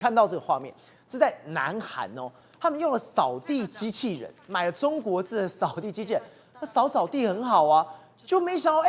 看到这个画面，这在南韩哦，他们用了扫地机器人，买了中国制的扫地机器人，那扫地很好啊，就没想到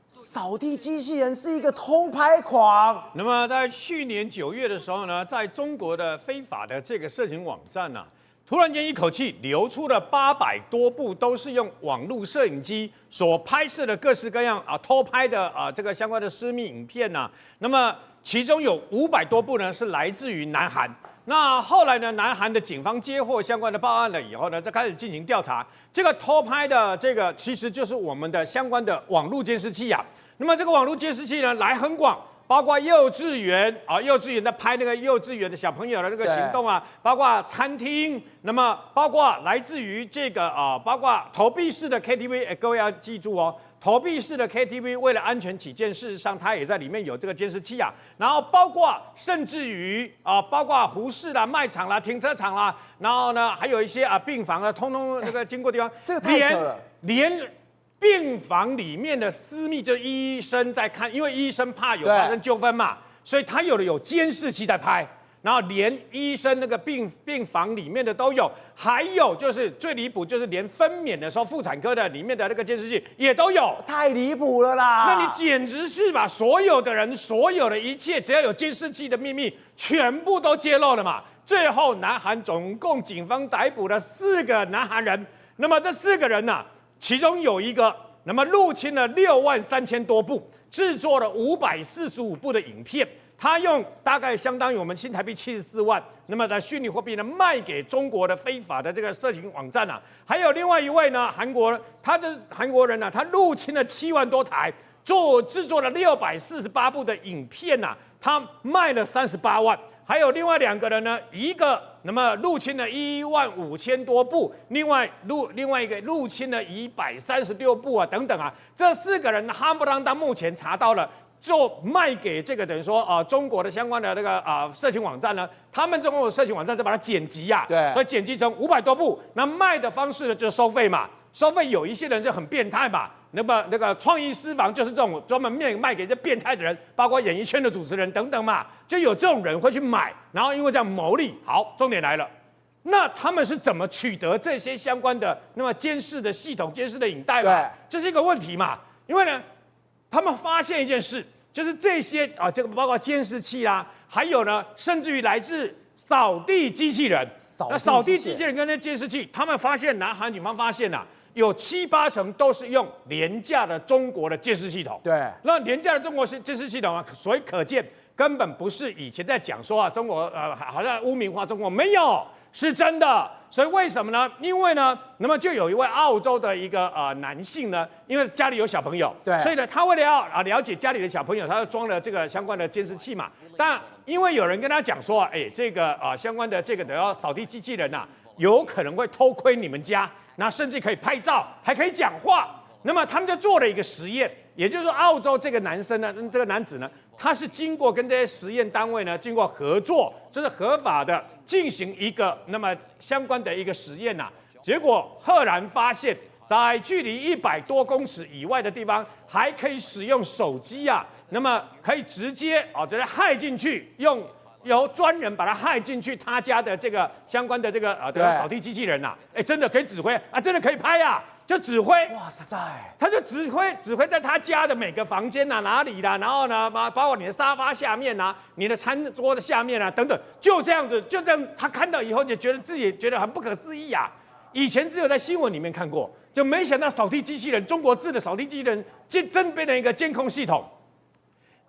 扫地机器人是一个偷拍狂。那么在去年9月的时候呢，在中国的非法的这个色情网站呢，突然间一口气流出了800多部，都是用网络摄影机所拍摄的各式各样偷拍的这个相关的私密影片呐。那么其中有500多部呢是来自于南韩。那后来呢，南韩的警方接获相关的报案了以后呢，再开始进行调查。这个偷拍的这个其实就是我们的相关的网络监视器啊。那么这个网络监视器呢来很广，包括幼稚园幼稚园在拍那个幼稚园的小朋友的那个行动啊，包括餐厅，那么包括来自于这个包括投币式的 KTV， 各位要记住哦。投币式的 KTV 为了安全起见，事实上它也在里面有这个监视器啊。然后包括甚至于包括服饰啦、卖场啦、停车场啦，然后呢还有一些病房啊，通通那个经过地方，这个太扯了。连病房里面的私密，就医生在看，因为医生怕有发生纠纷嘛，所以他有监视器在拍。然后连医生那个病房里面的都有，还有就是最离谱，就是连分娩的时候妇产科的里面的那个监视器也都有，太离谱了啦！那你简直是把所有的人、所有的一切，只要有监视器的秘密，全部都揭露了嘛。最后，南韩总共警方逮捕了4个南韩人，那么这4个人呢，其中有一个，那么入侵了63000多部，制作了545部的影片。他用大概相当于我们新台币74万，那么在虚拟货币呢卖给中国的非法的这个色情网站啊。还有另外一位呢，他这是韩国人啊，他入侵了7万多台，制作了648部的影片呐，他卖了38万。还有另外2个人呢，一个那么入侵了15000多部，另外一个入侵了136部啊，等等啊。这4个人夯不啷当，目前查到了。就卖给这个等于说中国的相关的那个色情网站呢，他们中国的色情网站再把它剪辑啊，对，所以剪辑成500多部，那卖的方式呢就是收费嘛，收费有一些人就很变态嘛，那么那个创意私房就是这种专门卖给这变态的人，包括演艺圈的主持人等等嘛，就有这种人会去买，然后因为这样牟利。好，重点来了，那他们是怎么取得这些相关的那么监视的系统、监视的影带嘛？这是一个问题嘛，因为呢。他们发现一件事，就是这些这个包括监视器啦，还有呢，甚至于来自扫地机器人。那扫地机器人跟那监视器，他们发现，南韩警方发现有7、8成都是用廉价的中国的监视系统。对，那廉价的中国监视系统啊，所以可见根本不是以前在讲说中国好像污名化中国，没有，是真的。所以为什么呢？因为呢，那么就有一位澳洲的一个男性呢，因为家里有小朋友，对，所以呢，他为了要了解家里的小朋友，他就装了这个相关的监视器嘛。但因为有人跟他讲说，这个相关的这个扫地机器人有可能会偷窥你们家，那甚至可以拍照，还可以讲话。那么他们就做了一个实验，也就是说，澳洲这个男生呢，这个男子呢，他是经过跟这些实验单位呢，经过合作，这是合法的进行一个那么相关的一个实验结果赫然发现，在距离100多公尺以外的地方，还可以使用手机那么可以直接直接害进去，由专人把它害进去他家的这个相关的这个扫地机器人真的可以指挥真的可以拍就指挥，哇塞，他就指挥在他家的每个房间哪里然后呢，包括你的沙发下面你的餐桌的下面等等，就这样，他看到以后就自己觉得很不可思议以前只有在新闻里面看过，就没想到扫地机器人，中国制的扫地机器人，真变成一个监控系统。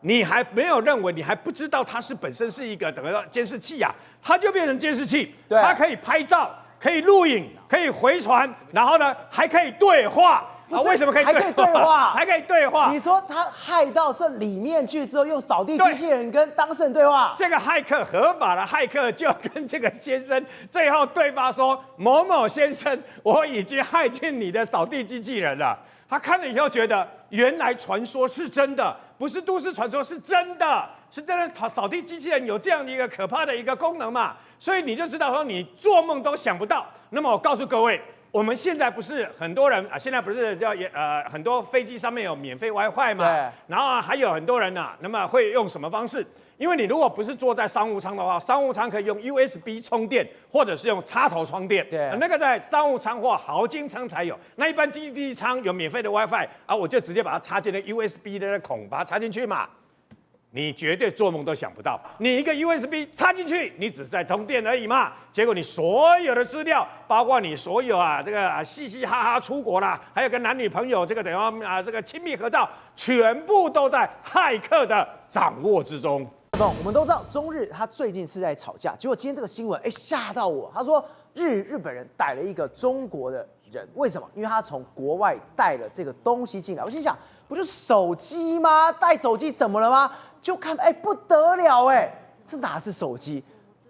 你还没有认为，你还不知道它本身是一个等于监视器它就变成监视器，它可以拍照。可以录影，可以回传，然后呢，还可以对话为什么可以对话？还可以对话？你说他害到这里面去之后，用扫地机器人跟当事人对话？这个骇客，合法的骇客就跟这个先生最后对话说：“某某先生，我已经害进你的扫地机器人了。”他看了以后觉得，原来传说是真的，不是都市传说，是真的。是真的，扫地机器人有这样的一个可怕的一个功能嘛？所以你就知道说，你做梦都想不到。那么我告诉各位，我们现在不是很多人现在不是很多飞机上面有免费 WiFi 嘛？对。然后还有很多人那么会用什么方式？因为你如果不是坐在商务舱的话，商务舱可以用 USB 充电，或者是用插头充电。对，那个在商务舱或豪金舱才有。那一般经济舱有免费的 WiFi 啊，我就直接把它插进那 USB 的那孔，把它插进去嘛。你绝对做梦都想不到，你一个 USB 插进去，你只是在充电而已嘛。结果你所有的资料，包括你所有这个嘻嘻哈哈出国啦，还有跟男女朋友这个等于这个亲密合照，全部都在骇客的掌握之中。我们都知道中日他最近是在吵架，结果今天这个新闻吓到我。他说日本人逮了一个中国的人，为什么？因为他从国外带了这个东西进来。我心想，不就是手机吗？带手机怎么了吗？就看不得了这哪是手机？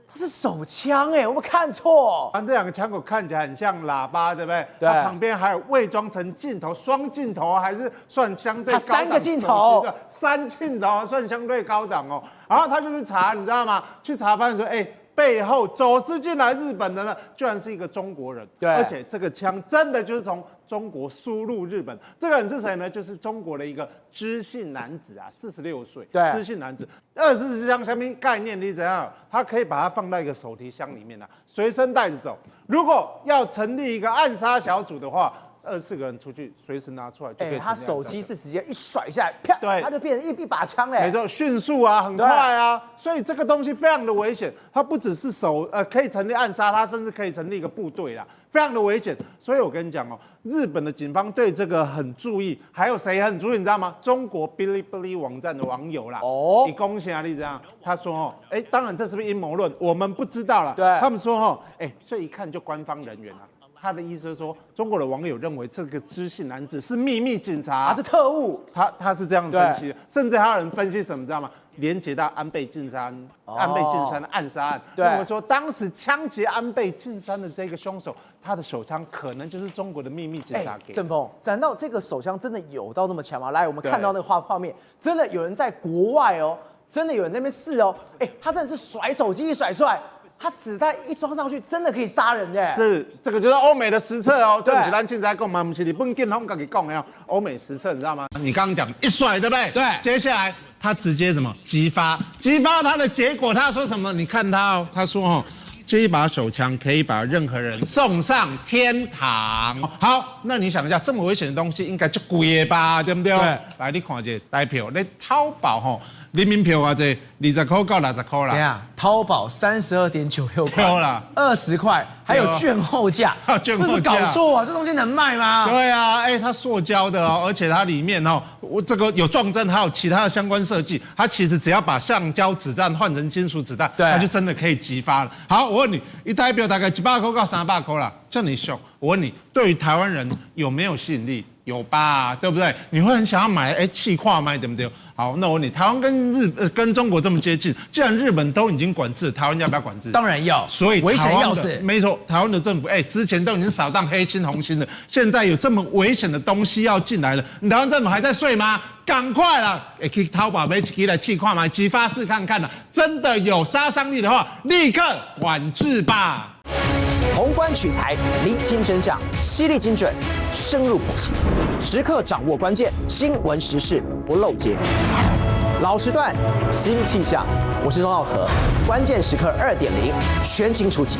它是手枪我们看错。这两个枪口看起来很像喇叭，对不对？对。它旁边还有伪装成镜头，双镜头还是算相对高档。它3个镜头，3镜头算相对高档哦。然后他就去查，你知道吗？去查发现说，背后走私进来日本的呢，居然是一个中国人。对，而且这个枪真的就是从中国输入日本。这个人是谁呢？就是中国的一个知姓男子啊，46岁。对，知姓男子，24箱下面概念你怎样？他可以把它放到一个手提箱里面随身带着走。如果要成立一个暗杀小组的话，24个人出去，随时拿出来就可以。他手机是直接一甩下来，啪，对，他就变成一把枪嘞。没错，迅速啊，很快啊，所以这个东西非常的危险。它不只是可以成立暗杀，它甚至可以成立一个部队啦，非常的危险。所以我跟你讲日本的警方对这个很注意，还有谁很注意？你知道吗？中国哔哩哔哩网站的网友啦。你恭喜啊，你这样，他说当然这是不是阴谋论？我们不知道啦。对，他们说这一看就官方人员啊。他的意思是说，中国的网友认为这个知姓男子是秘密警察，他是特务，他是这样分析的，甚至还有人分析什么，知道吗？连接到安倍晋三的暗杀案，认为说当时枪击安倍晋三的这个凶手，他的手枪可能就是中国的秘密警察给的。正峰，难道这个手枪真的有到那么强吗？来，我们看到那个画面，真的有人在国外真的有人在那边试他真的是甩手机一甩出来。他子弹一装上去，真的可以杀人的。是，这个就是欧美的实测对不起，咱现在讲嘛，不是日本警方自己讲的欧美实测，你知道吗？你刚刚讲一甩，对不对？对。接下来他直接什么激发他的结果，他说什么？你看他他说这一把手枪可以把任何人送上天堂。好，那你想一下，这么危险的东西应该就贵吧，对不对？对。来，你看这台票，你淘宝人民票啊，这20块到60块啦。对啊，淘宝32.96块啦，20块，还有券后价，券后价，搞错啊，这东西能卖吗？对啊，它塑胶的而且它里面我这个有撞针，还有其他的相关设计，它其实只要把橡胶子弹换成金属子弹，它就真的可以激发了。好，我问你，一台票大概100块到300块啦，这么凶，我问你，对于台湾人有没有吸引力？有吧，对不对？你会很想要买气跨吗？对不对？好，那我问你，台湾跟中国这么接近，既然日本都已经管制，台湾要不要管制？当然要，所以危险要死。没错，台湾的政府之前都已经扫荡黑心红心了，现在有这么危险的东西要进来了，你台湾政府还在睡吗？赶快啦！去淘宝买起来气跨买激发试看看啦，真的有杀伤力的话，立刻管制吧。宏观取材，厘清真相，犀利精准，深入剖析，时刻掌握关键，新闻时事不漏接。老时段，新气象，我是钟浩和，关键时刻2.0全新出击。